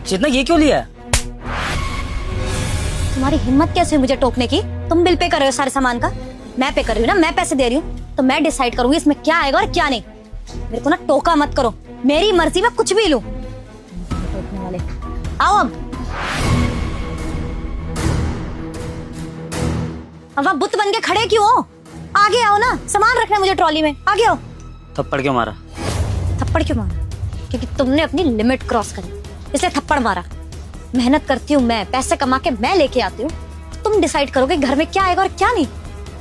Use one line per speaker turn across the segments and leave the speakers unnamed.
चेतना ये क्यों लिया है?
तुम्हारी हिम्मत कैसे हुई मुझे टोकने की? तुम बिल पे कर रहे हो सारे सामान का, मैं पे कर रही हूँ ना, मैं पैसे दे रही हूँ, तो मैं डिसाइड करूंगी इसमें क्या आएगा और क्या नहीं। मेरे को ना टोका मत करो, मेरी मर्जी में कुछ भी लूं। टोकने वाले आओ अब आप बुत बन के खड़े क्यों हो? आगे आओ ना, सामान रखना है मुझे ट्रॉली में, आगे आओ।
थप्पड़ क्यों मारा?
थप्पड़ क्यों मारा? क्योंकि तुमने अपनी लिमिट क्रॉस करी, इसलिए थप्पड़ मारा। मेहनत करती हूँ मैं, पैसे कमा के मैं लेके आती हूँ, तुम डिसाइड करोगे घर में क्या आएगा और क्या नहीं।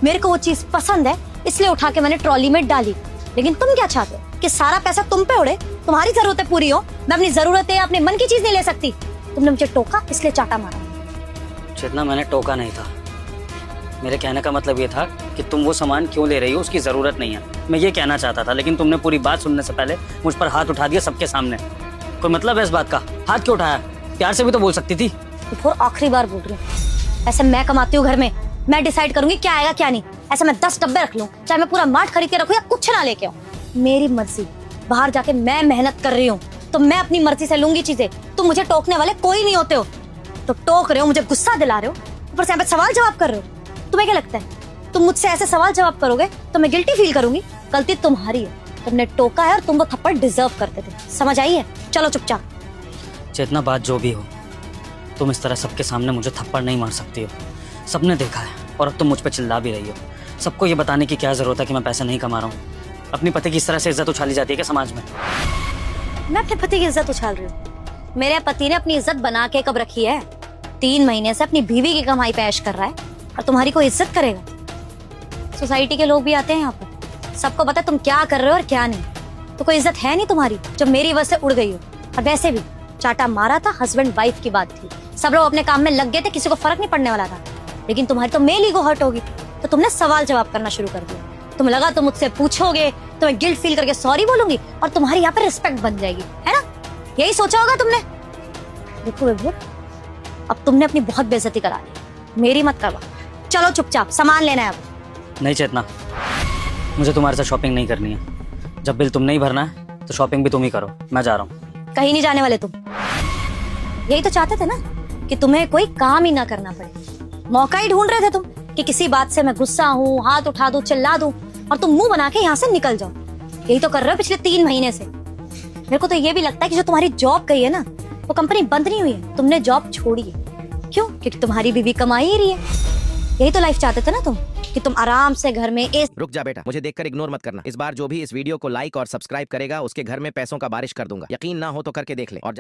मेरे को वो चीज पसंद है इसलिए उठा के मैंने ट्रॉली में डाली, लेकिन तुम क्या चाहते हो कि सारा पैसा तुम पे उड़े, तुम्हारी जरूरतें पूरी हो, मैं अपनी जरूरतें अपने मन की चीज नहीं ले सकती। तुमने मुझे टोका इसलिए चाटा मारा।
चेतना मैंने टोका नहीं था, मेरे कहने का मतलब ये था कि तुम वो सामान क्यों ले रही हो, उसकी जरूरत नहीं है, मैं ये कहना चाहता था। लेकिन तुमने पूरी बात सुनने से पहले मुझ पर हाथ उठा दिया सबके सामने। कोई मतलब है इस बात का? हाथ क्यों उठाया? प्यार से भी तो बोल सकती थी।
और आखिरी बार बोल रही हूँ, ऐसे मैं कमाती हूँ घर में, मैं डिसाइड करूंगी क्या आएगा क्या नहीं। ऐसे मैं 10 डब्बे रख लूं, चाहे मैं पूरा मार्ट खरीद के रखूं या कुछ ना लेके आऊं, मेरी मर्जी। बाहर जाके मैं मेहनत कर रही हूँ तो मैं अपनी मर्जी से लूंगी चीजें। तुम मुझे टोकने वाले कोई नहीं होते हो, तो टोक रहे हो, मुझे गुस्सा दिला रहे हो, ऊपर से यहाँ पे सवाल जवाब कर रहे हो। तुम्हें क्या लगता है तुम मुझसे ऐसे सवाल जवाब करोगे तो मैं गिल्टी फील करूंगी? गलती तुम्हारी है, तुमने टोका है और तुम वो थप्पड़ डिजर्व करते थे, समझ आई है? चलो चुपचाप।
चेतना बात जो भी हो, तुम इस तरह सबके सामने मुझे थप्पड़ नहीं मार सकती हो, सबने देखा है और अब तुम मुझ पर चिल्ला भी रही हो। सबको ये बताने की क्या जरूरत है कि मैं पैसे नहीं कमा रहा हूँ? अपनी पति की इस तरह से इज्जत उछाली जाती है क्या समाज में?
मैं अपने पति की इज्जत उछाल रही हूँ? मेरे पति ने अपनी इज्जत बना के कब रखी है? 3 महीने से अपनी बीवी की कमाई पे ऐश कर रहा है और तुम्हारी कोई इज्जत करेगा? सोसाइटी के लोग भी आते हैं यहाँ पर, सबको पता है तुम क्या कर रहे हो और क्या नहीं, तो कोई इज्जत है नहीं तुम्हारी जो मेरी वजह से उड़ गई हो। और वैसे भी चाटा मारा था, हस्बैंड वाइफ की बात थी, सब लोग अपने काम में लग गए थे, किसी को फर्क नहीं पड़ने वाला था। लेकिन तुम्हारी तो मेल ईगो हर्ट होगी, तो तुमने सवाल जवाब करना शुरू कर दिया। तुम्हें लगा तुम मुझसे पूछोगे तो मैं गिल्ट फील करके सॉरी बोलूंगी और तुम्हारी यहाँ पे रिस्पेक्ट बन जाएगी, है ना? यही सोचा होगा तुमने। देखो विभू, अब तुमने अपनी बहुत बेइज्जती करा ली, मेरी मत करवा। चलो चुपचाप, सामान लेना है अब।
नहीं चेतना, मुझे तुम्हारे साथ शॉपिंग नहीं करनी है। जब बिल तुम नहीं भरना है तो शॉपिंग भी तुम ही करो, मैं जा रहा हूँ।
कहीं नहीं जाने वाले तुम। यही तो चाहते थे ना कि तुम्हें कोई काम ही ना करना पड़े। मौका ही ढूंढ रहे थे तुम कि किसी बात से मैं गुस्सा हूँ, हाथ उठा दूं, चिल्ला दूं और तुम मुंह बना के यहाँ से निकल जाओ। यही तो कर रहे हो पिछले 3 महीने से। मेरे को तो ये भी लगता है कि जो तुम्हारी जॉब गई है ना, वो कंपनी बंद नहीं हुई है, तुमने जॉब छोड़ी है। क्यों? क्योंकि तुम्हारी बीवी कमाई ही रही है। यही तो लाइफ चाहते थे ना तुम, कि तुम आराम से घर में
रुक जा बेटा, मुझे देखकर इग्नोर मत करना। इस बार जो भी इस वीडियो को लाइक और सब्सक्राइब करेगा उसके घर में पैसों का बारिश कर दूंगा। यकीन ना हो तो करके देख ले और